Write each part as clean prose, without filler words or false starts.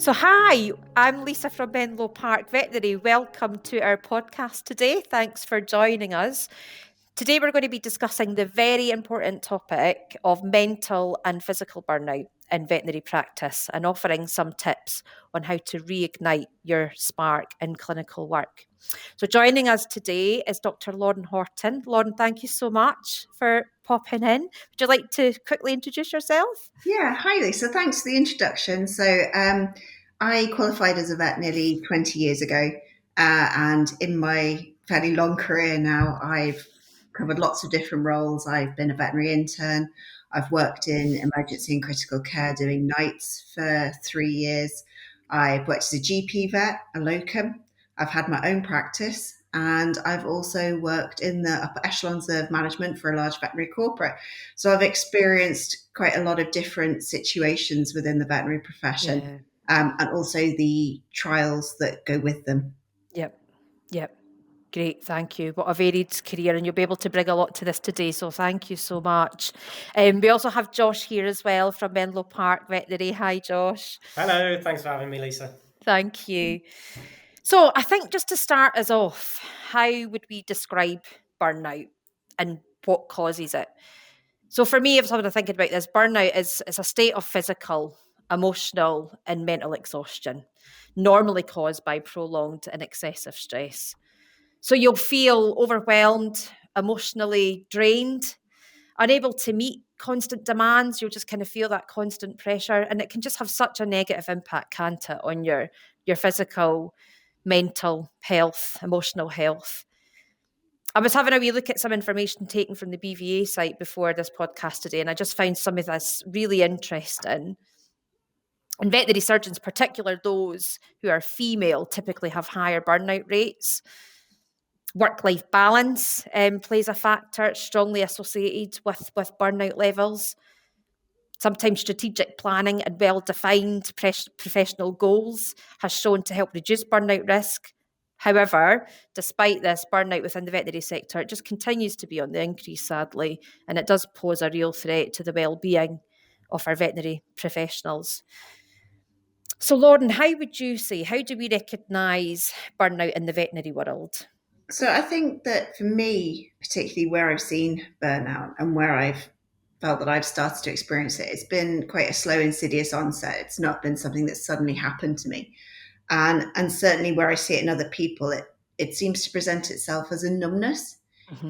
So hi, I'm Lisa from Menlo Park Veterinary. Welcome to our podcast today. Thanks for joining us. Today we're going to be discussing the very important topic of mental and physical burnout in veterinary practice and offering some tips on how to reignite your spark in clinical work. So joining us today is Dr. Lauren Horton. Lauren, thank you so much for popping in. Would you like to quickly introduce yourself? Yeah, hi Lisa. Thanks for the introduction. I qualified as a vet nearly 20 years ago, and in my fairly long career now, I've covered lots of different roles. I've been a veterinary intern. I've worked in emergency and critical care doing nights for 3 years. I've worked as a GP vet, a locum. I've had my own practice, and I've also worked in the upper echelons of management for a large veterinary corporate. So I've experienced quite a lot of different situations within the veterinary profession, Yeah. and also the trials that go with them. Yep. Great, thank you. What a varied career, and you'll be able to bring a lot to this today, so thank you so much. We also have Josh here as well from Menlo Park Veterinary. Hi, Josh. Hello, thanks for having me, Lisa. Thank you. So I think just to start us off, how would we describe burnout and what causes it? So for me, if someone thinking about this, burnout is a state of physical, emotional, and mental exhaustion, normally caused by prolonged and excessive stress. So you'll feel overwhelmed, emotionally drained, unable to meet constant demands. You'll just kind of feel that constant pressure. And it can just have such a negative impact, can't it, on your physical, mental health, emotional health. I was having a wee look at some information taken from the BVA site before this podcast today, and I just found some of this really interesting. And veterinary surgeons, particularly those who are female, typically have higher burnout rates. Work-life balance plays a factor, strongly associated with burnout levels. Sometimes strategic planning and well-defined professional goals has shown to help reduce burnout risk. However, despite this, burnout within the veterinary sector it just continues to be on the increase, sadly, and it does pose a real threat to the well-being of our veterinary professionals. So, Lauren, how would you say, how do we recognise burnout in the veterinary world? So I think that for me, particularly where I've seen burnout and where I've felt that I've started to experience it, it's been quite a slow, insidious onset. It's not been something that suddenly happened to me. And certainly where I see it in other people, it seems to present itself as a numbness.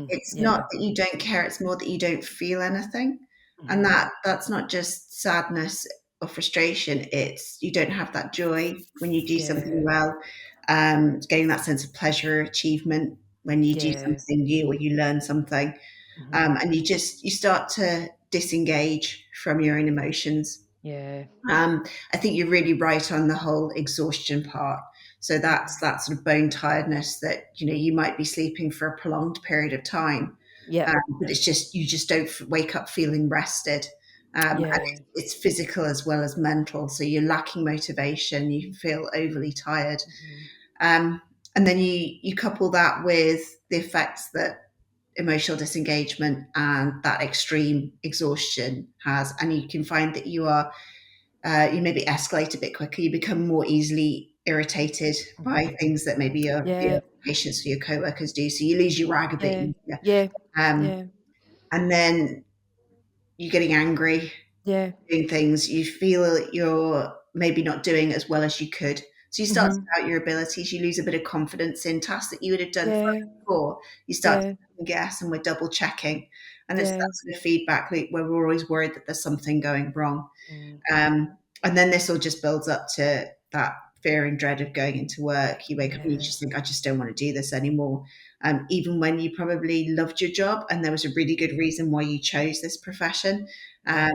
It's not Yeah. that you don't care, it's more that you don't feel anything. And Mhm. that's not just sadness or frustration, it's you don't have that joy when you do something Yeah. well, getting that sense of pleasure, achievement when you do Yeah. something new or you learn something. Mhm. And you start to disengage from your own emotions. Yeah. I think you're really right on the whole exhaustion part. So that's that sort of bone tiredness that you might be sleeping for a prolonged period of time, Yep. but it's just you just don't wake up feeling rested. And Yeah. it's physical as well as mental. So you're lacking motivation. You feel overly tired, Mhm. um, and then you couple that with the effects that emotional disengagement and that extreme exhaustion has, and you can find that you maybe escalate a bit quicker. You become more easily irritated by Mhm. things that maybe your Yeah. patients or your co-workers do. So you lose your rag a bit Yeah. easier. Yeah. Um, Yeah. and then you're getting angry, Yeah. doing things. You feel that you're maybe not doing as well as you could. So you start to Mhm. doubt your abilities. You lose a bit of confidence in tasks that you would have done Yeah. before. You start to Yeah. second guess, and we're double checking. And it's Yeah. that sort of feedback loop where we're always worried that there's something going wrong. Mm. And then this all just builds up to that fear and dread of going into work. You wake up and you Yeah. just think, I just don't want to do this anymore. Even when you probably loved your job and there was a really good reason why you chose this profession. Yeah.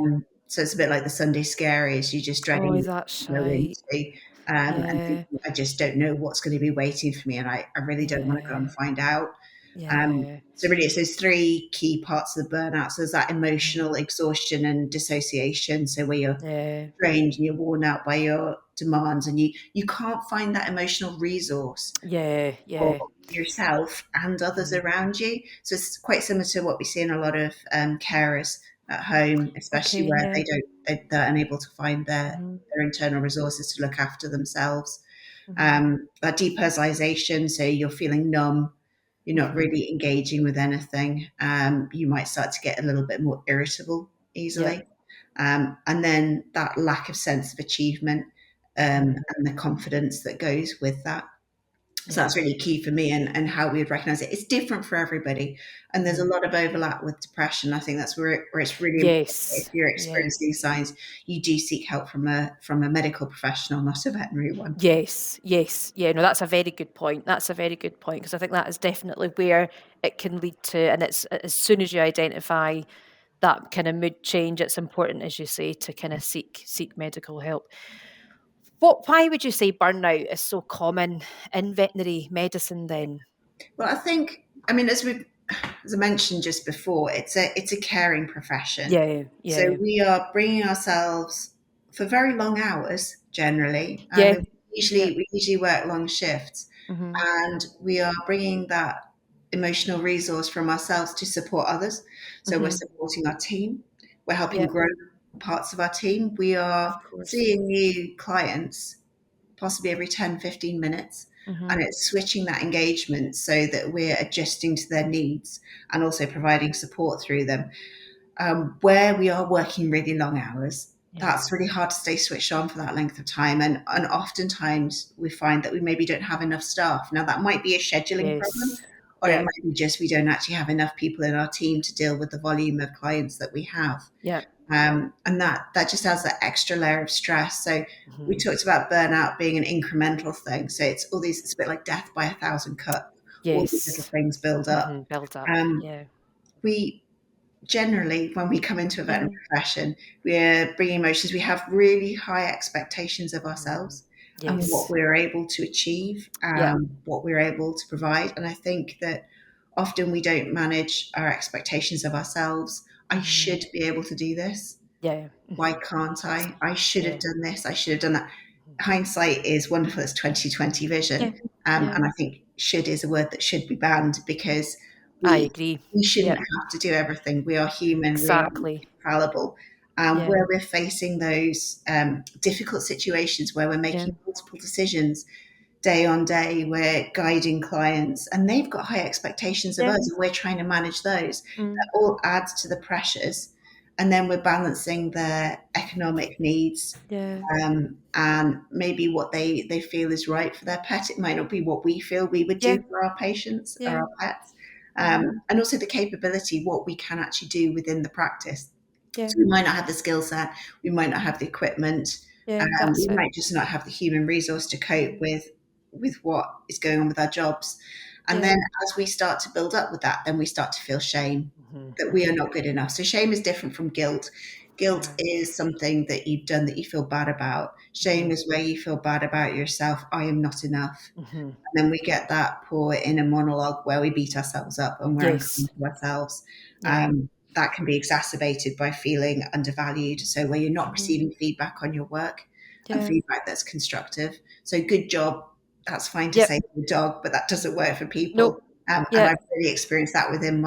So it's a bit like the Sunday scaries. You're just Oh, dreading that's to go right. into, and Yeah. thinking, I just don't know what's going to be waiting for me. And I really don't want to go and Yeah. find out. Yeah. So really, it's those three key parts of the burnout. So there's that emotional Mhm. exhaustion and dissociation. So where you're Yeah. drained and you're worn out by your demands, and you can't find that emotional resource Yeah. for Yeah. yourself and others Mhm. around you. So it's quite similar to what we see in a lot of carers. at home, especially Okay, where yeah. they're unable to find Mm-hmm. their internal resources to look after themselves. Mm-hmm. That depersonalization, so you're feeling numb, you're not Mm-hmm. really engaging with anything. You might start to get a little bit more irritable easily. Yep. And then that lack of sense of achievement, Mm-hmm. and the confidence that goes with that. So Yeah. that's really key for me, and how we would recognize it. It's different for everybody. And there's a Mm-hmm. lot of overlap with depression. I think that's where it's really important. If Yes. you're Yeah. experiencing signs, you do seek help from a medical professional, not a veterinary one. Yes, yes, yeah, no, that's a very good point. That's a very good point because I think that is definitely where it can lead to, and it's as soon as you identify that kind of mood change, it's important, as you say, to kind of seek medical help. Why would you say burnout is so common in veterinary medicine then? Well, I think, I mean, as I mentioned just before, it's a caring profession. Yeah, So yeah, we are bringing ourselves for very long hours generally. yeah, yeah. We usually work long shifts, Mm-hmm. and we are bringing that emotional resource from ourselves to support others. So we're Mm-hmm. supporting our team. We're helping Yeah, grow parts of our team. We are of course. seeing new clients possibly every 10, 15 minutes. Mm-hmm. And it's switching that engagement so that we're adjusting to their needs and also providing support through them. Where we are working really long hours, Yeah. that's really hard to stay switched on for that length of time. And oftentimes we find that we maybe don't have enough staff. Now, that might be a scheduling problem, Yes. or it Yeah. might be just we don't actually have enough people in our team to deal with the volume of clients that we have. Yeah. And that just adds that extra layer of stress. So we Mm-hmm. talked about burnout being an incremental thing. So it's all these, it's a bit like death by a thousand cuts. All these little Yes. things build up. Mm-hmm. Build up. Um, Yeah. we generally, when we come into a Yeah. veterinary profession, we're bringing emotions. We have really high expectations of Mm. ourselves and what Yes. we're able to achieve, Yeah. what we're able to provide. And I think that often we don't manage our expectations of ourselves. I Mm. should be able to do this. Yeah. Why Mm-hmm. can't I? I should have Yeah. done this. I should have done that. Hindsight is wonderful. It's 2020 Yeah. vision. Yeah. And I think should is a word that should be banned because I we agree. we shouldn't Yeah. have to do everything. We are human. We are Exactly. fallible. Yeah. Where we're facing those difficult situations where we're Yeah. making multiple decisions day on day, we're guiding clients and they've got high expectations of Yeah. us and we're trying to manage those. Mm. That all adds to the pressures. And then we're balancing their economic needs, Yeah. and maybe what they feel is right for their pet. It might not be what we feel we would Yeah. do for our patients or Yeah. our pets. Mm-hmm. And also the capability, what we can actually do within the practice. Yeah. So we might not have the skill set, we might not have the equipment, Yeah. That's we it. might just not have the human resource to cope with what is going on with our jobs. And Yeah. then as we start to build up with that, then we start to feel shame Mm-hmm. that we are not good enough. So shame is different from guilt. Guilt Yeah. is something that you've done that you feel bad about. Shame Mm-hmm. is where you feel bad about yourself. I am not enough. Mm-hmm. And then we get that poor inner monologue where we beat ourselves up and we're Yes. unkind to ourselves. Yeah. That can be exacerbated by feeling undervalued. So where you're not Mm-hmm. receiving feedback on your work and Yeah. feedback that's constructive. So good job. That's fine to Yep. say to the dog, but that doesn't work for people. Nope. And Yep. I've really experienced that within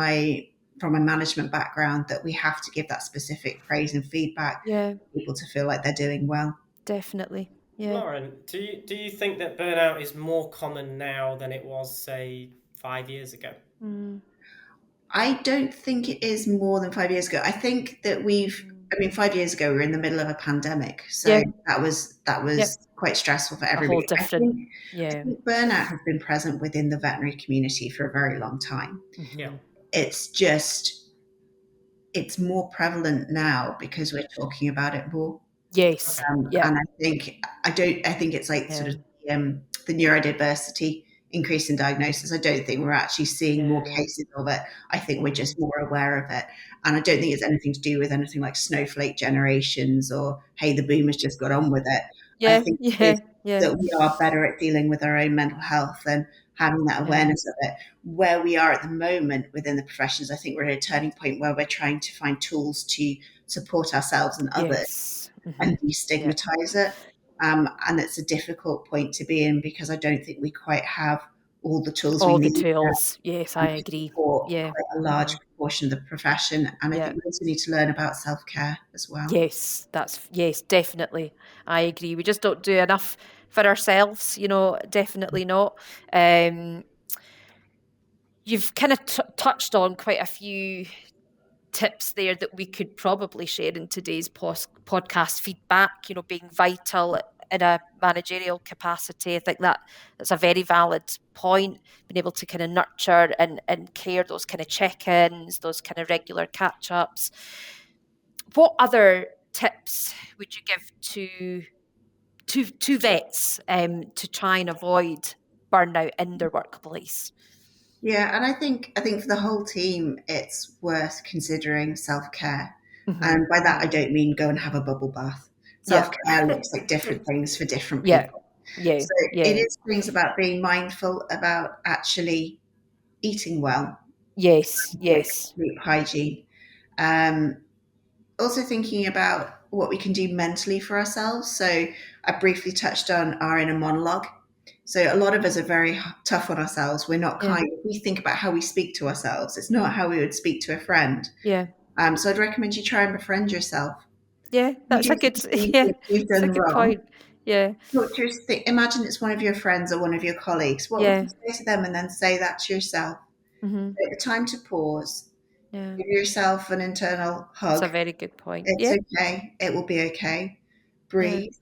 from a management background, that we have to give that specific praise and feedback Yeah. for people to feel like they're doing well. Definitely. Yeah. Lauren, do you think that burnout is more common now than it was, say, 5 years ago? Mm. I don't think it is more than 5 years ago. I think that I mean, 5 years ago we were in the middle of a pandemic, so Yeah. that Yep. was quite stressful for A whole everybody. different. I Yeah. think burnout has been present within the veterinary community for a very long time. Mm-hmm. Yeah. It's just it's more prevalent now because we're talking about it more. Yes. Okay. Yeah. And I think it's like sort Yeah. of the neurodiversity increase in diagnosis. I don't think we're actually seeing more Yeah. cases of it. I think we're Mm-hmm. just more aware of it. And I don't think it's anything to do with anything like snowflake generations or, hey, the boomers just got on with it. I Yeah. think Yeah. it's Yeah. that we are better at dealing with our own mental health and having that Yeah. awareness of it. Where we are at the moment within the professions, I think we're at a turning point where we're trying to find tools to support ourselves and others Yes. Mm-hmm. and Yeah. destigmatize it. And it's a difficult point to be in because I don't think we quite have all the tools we All the need tools. Yes, I to agree. support Yeah. quite a large Hmm. proportion of the profession. And I Yeah. think we also need to learn about self-care as well. Yes, yes, definitely. I agree. We just don't do enough for ourselves, definitely not. Um, you've kind of touched on quite a few tips there that we could probably share in today's podcast feedback, being vital in a managerial capacity. I think that's a very valid point, being able to kind of nurture and care those kind of check-ins, those kind of regular catch-ups. What other tips would you give to vets to try and avoid burnout in their workplace? Yeah, and I think for the whole team, it's worth considering self-care. Hmm. And by that, I Hmm. don't mean go and have a bubble bath. Yeah. Self-care looks like different things for different Yeah. people. Yeah. So it Yeah. is things about being mindful about actually eating well, Yes. like Yes. sleep hygiene. Um, Also thinking about what we can do mentally for ourselves. So I briefly touched on our inner monologue. So a lot of us are very tough on ourselves. We're not Yeah. kind. We think about how we speak to ourselves. It's not how we would speak to a friend. Yeah. So I'd recommend you try and befriend yourself. Yeah. You That's do a good. something you Yeah. think you've It's a done good wrong. point. Yeah. Talk to imagine it's one of your friends or one of your colleagues. What would Yeah. you say to them, and then say that to yourself? Hmm. Take the time to pause. Yeah. Give yourself an internal That's hug. a very good point. It's Yeah. okay. It will be okay. Yeah. Breathe.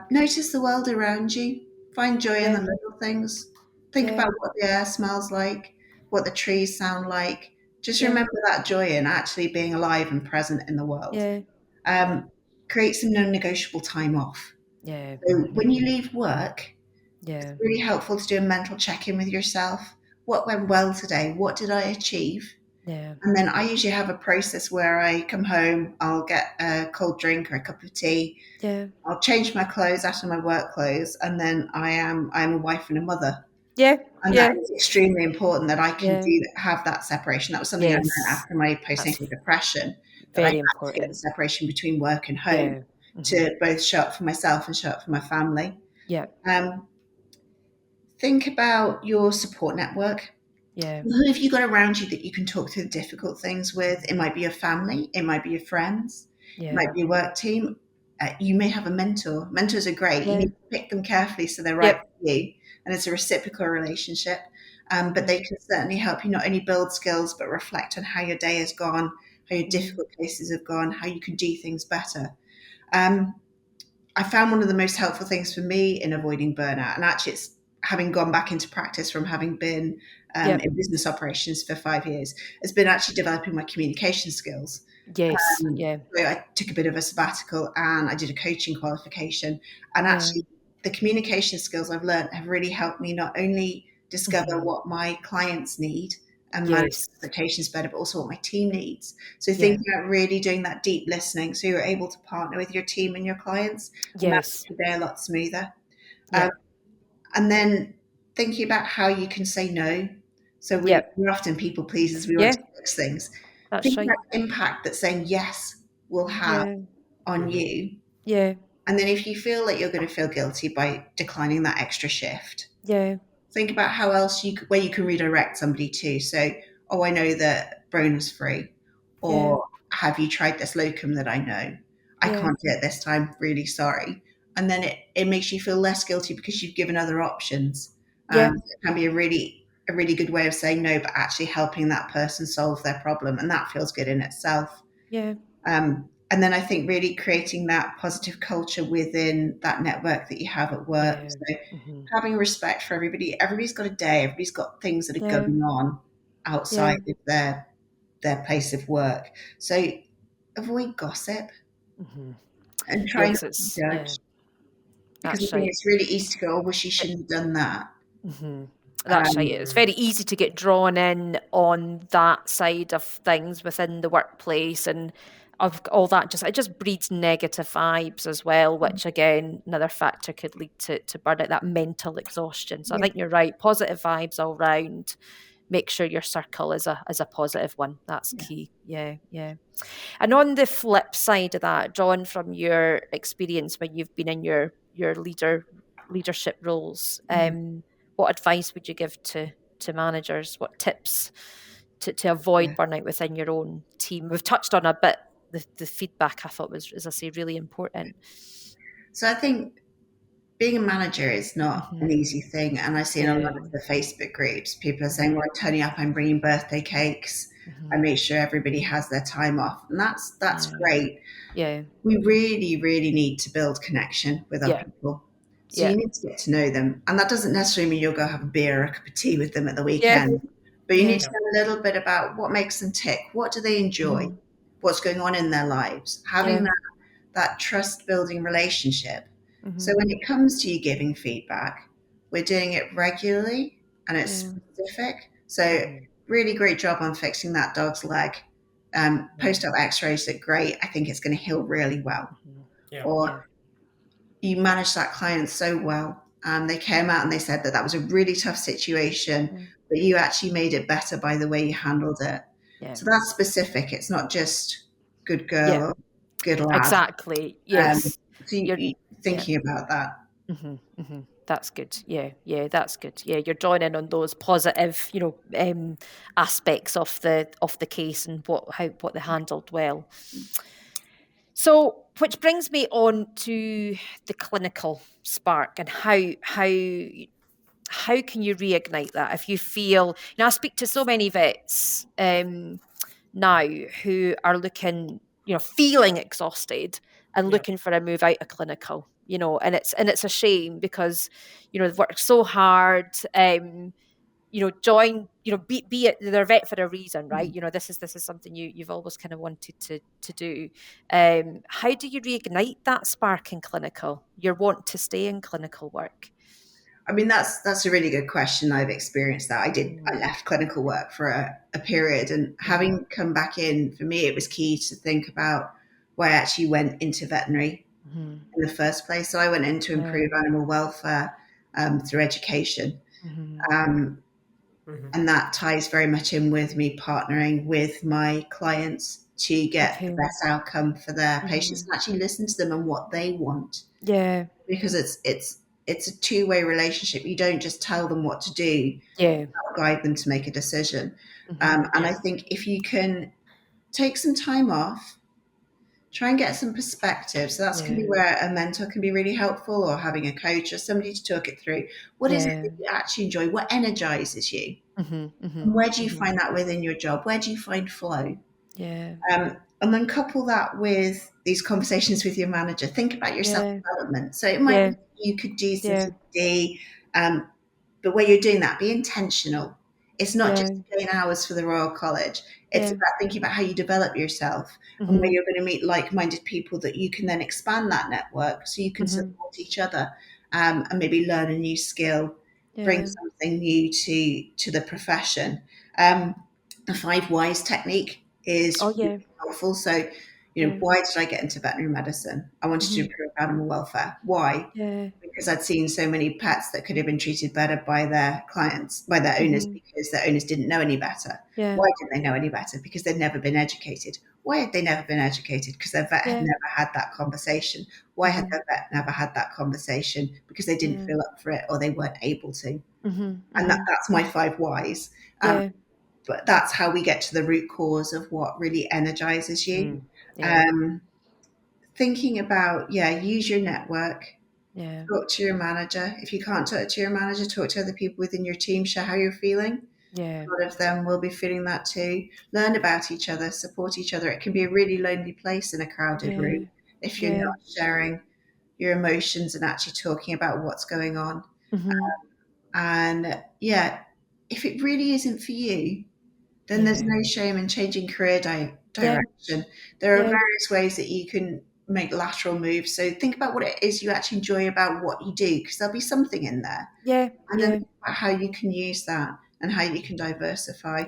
Notice the world around you. Find joy in the Yeah. little things. Think Yeah. about what the air smells like, what the trees sound like. Just Yeah. remember that joy in actually being alive and present in the world. Yeah. Yeah. Um, Create some non-negotiable time off. Yeah. So when Hmm. you leave work, it's Yeah. really helpful to do a mental check-in with yourself. What went well today? What did I achieve? Yeah. And then I usually have a process where I come home, I'll get a cold drink or a cup of tea, Yeah. I'll change my clothes out of my work clothes, and then I'm a wife and a mother, Yeah. and that Yeah. is extremely important that I can Yeah. do have that separation. That was something I learned Yes. after my That's postnatal depression, that I had very to get the important. separation between work and home Yeah. Hmm. to both show up for myself and show up for my family. Yeah. Um, think about your support network. Yeah. Who have you got around you that you can talk through the difficult things with? It might be your family, it might be your friends, it Yeah. might be your work team. You may have a mentor. Mentors are great. You Yeah. need to pick them carefully so they're right Yep. for you, and it's a reciprocal relationship. But they Hmm. can certainly help you not only build skills, but reflect on how your day has gone, how your Hmm. difficult cases have gone, how you can do things better. Um, I found one of the most helpful things for me in avoiding burnout, and actually, it's having gone back into practice from having been Yep. in business operations for 5 years, has been actually developing my communication skills. Yes. Yeah. So I took a bit of a sabbatical and I did a coaching qualification, and Yeah. actually, the communication skills I've learned have really helped me not only discover Hmm. what my clients need and manage Yes. expectations better, but also what my team needs. So Yeah. thinking about really doing that deep listening so you're able to partner with your team and your clients, and that Yes. makes your day a lot smoother. Um, Yep. and then thinking about how you can say no. So Yep. we're often people pleasers, we want Yeah. to fix things. That's Think right. about the impact that saying yes will have Yeah. on Mhm. you. Yeah. And then if you feel like you're going to feel guilty by declining that extra shift, Yeah. think about how else where you can redirect somebody to. So, oh, I know that Brona's free, Yeah. or have you tried this locum that I know? I Yeah. can't do it this time. Really sorry. And then it makes you feel less guilty because you've given other options. Yeah. It can be a really good way of saying no, but actually helping that person solve their problem, and that feels good in itself. Yeah. And then I think really creating that positive culture within that network that you have at work. Yeah. So Hmm. having respect for everybody. Everybody's got a day. Everybody's got things that are Yeah. going on Yeah. outside of their place of work. So avoid gossip Hmm. and try not Yes. to It's yeah. judge, because I That's think right. it's really easy to go, oh, wish you shouldn't have done that. Hmm. That's right. Um, It's very easy to get drawn in on that side of things within the workplace and of all that. It just breeds negative vibes as well, which again, another factor could lead to burnout, that mental exhaustion. So I yeah, think you're right. Positive vibes all round. Make sure your circle is a positive one. That's yeah. key. Yeah, yeah. And on the flip side of that, John, from your experience when you've been in your leadership roles, Mhm. what advice would you give to managers? What tips to avoid burnout within your own team? We've touched on a bit the feedback. I thought was, as I say, really important. So I think being a manager is not an easy thing. And I see in a lot of the Facebook groups, people are saying, well, I'm turning up, I'm bringing birthday cakes. I make sure everybody has their time off. And that's great. Yeah. We really, really need to build connection with our people. So you need to get to know them. And that doesn't necessarily mean you'll go have a beer or a cup of tea with them at the weekend. But you need to know a little bit about what makes them tick. What do they enjoy? What's going on in their lives? Having that trust building relationship. So when it comes to you giving feedback, we're doing it regularly and it's specific. So really great job on fixing that dog's leg. Post-op x-rays look great. I think it's going to heal really well. Or you managed that client so well. They came out and they said that was a really tough situation, but you actually made it better by the way you handled it. So that's specific. It's not just good girl or good lad. Exactly. Yes. So you're thinking about that. That's good. Yeah, that's good. Yeah, you're drawing in on those positive, aspects of the case and what they handled well. So, which brings me on to the clinical spark and how can you reignite that if you feel. I speak to so many vets now who are looking, feeling exhausted and looking for a move out of clinical, and it's a shame because, they've worked so hard, join, be it they're a vet for a reason, right? This is something you've always kind of wanted to do. How do you reignite that spark in clinical, your want to stay in clinical work? I mean, that's a really good question. I've experienced that. I left clinical work for a period, and having come back in, for me, it was key to think about why I actually went into veterinary in the first place. So I went in to improve animal welfare through education. And that ties very much in with me partnering with my clients to get the best outcome for their patients and actually listen to them and what they want. Yeah. Because it's a two-way relationship. You don't just tell them what to do. Yeah. Guide them to make a decision. And I think if you can take some time off, try and get some perspective. So that's can be where a mentor can be really helpful, or having a coach or somebody to talk it through. What is it that you actually enjoy? What energizes you? And where do you find that within your job? Where do you find flow? Yeah. And then couple that with these conversations with your manager. Think about your self-development. So it might be you could do CCD, but where you're doing that, be intentional. It's not just doing hours for the Royal College. It's about thinking about how you develop yourself and where you're going to meet like-minded people that you can then expand that network so you can support each other and maybe learn a new skill, bring something new to the profession. The 5 whys technique is really helpful. So, why did I get into veterinary medicine? I wanted to improve animal welfare. Why? Because I'd seen so many pets that could have been treated better by their clients, by their owners, because their owners didn't know any better. Why didn't they know any better? Because they'd never been educated. Why had they never been educated? Because their vet had never had that conversation. Why had their vet never had that conversation? Because they didn't feel up for it or they weren't able to. And that's my 5 whys. But that's how we get to the root cause of what really energizes you. Thinking about, use your network. Talk to your manager. If you can't talk to your manager, talk to other people within your team, share how you're feeling. A lot of them will be feeling that too. Learn about each other, support each other. It can be a really lonely place in a crowded room if you're not sharing your emotions and actually talking about what's going on. If it really isn't for you, then there's no shame in changing career direction. There are various ways that you can make lateral moves. So think about what it is you actually enjoy about what you do, because there'll be something in there. And then think about how you can use that and how you can diversify.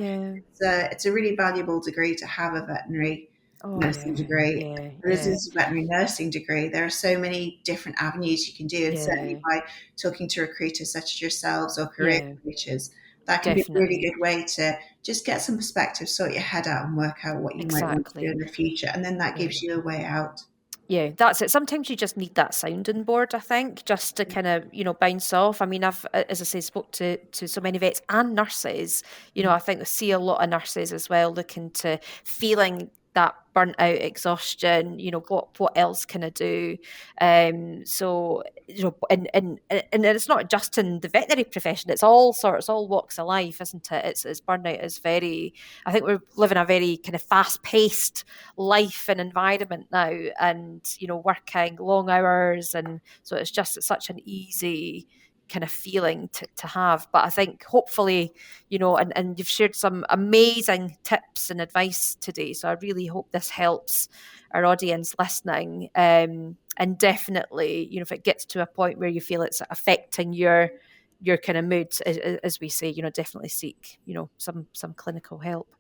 It's a really valuable degree to have, a veterinary nursing degree. And this is a veterinary nursing degree. There are so many different avenues you can do, and certainly by talking to recruiters such as yourselves or career coaches, that can be a really good way to just get some perspective, sort your head out and work out what you might want to do in the future. And then that gives you a way out. Yeah, that's it. Sometimes you just need that sounding board, I think, just to kind of, bounce off. I mean, I've, as I say, spoke to so many vets and nurses. I think we see a lot of nurses as well looking to feeling that burnt out exhaustion. What else can I do? So, and it's not just in the veterinary profession, it's all sorts, all walks of life, isn't it? It's burnout is very, I think we're living a very kind of fast paced life and environment now, and working long hours, and so it's such an easy kind of feeling to have. But I think hopefully, and you've shared some amazing tips and advice today, so I really hope this helps our audience listening. And definitely, if it gets to a point where you feel it's affecting your kind of mood, as we say, definitely seek some clinical help.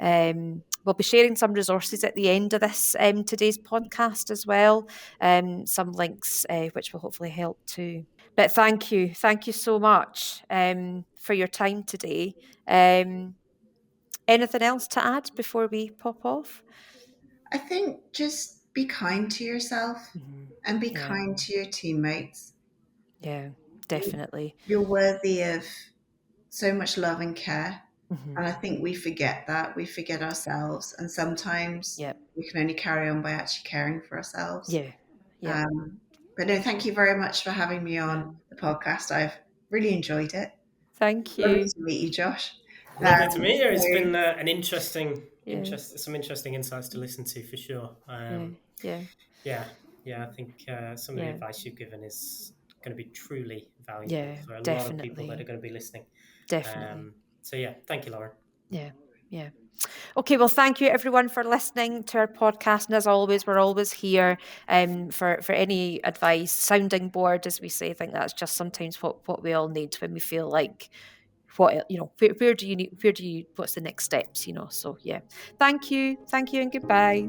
We'll be sharing some resources at the end of this today's podcast as well, some links which will hopefully help too. But thank you so much for your time today. Anything else to add before we pop off? I think just be kind to yourself and be Yeah. kind to your teammates. Yeah, definitely. You're worthy of so much love and care. Mm-hmm. And I think we forget that. We forget ourselves. And sometimes Yep. we can only carry on by actually caring for ourselves. Yeah. Yeah. But no, thank you very much for having me on the podcast. I've really enjoyed it. Thank Lovely you. to meet you, Josh. Lovely to meet you. It's so- been an interesting, Yeah. some interesting insights to listen to for sure. Yeah. I think some of the advice you've given is going to be truly valuable for a lot of people that are going to be listening. Definitely. So yeah, thank you, Lauren. Yeah. Okay, well, thank you everyone for listening to our podcast. And as always, we're always here for any advice, sounding board, as we say. I think that's just sometimes what we all need when we feel like, where do you what's the next steps, So yeah, thank you and goodbye.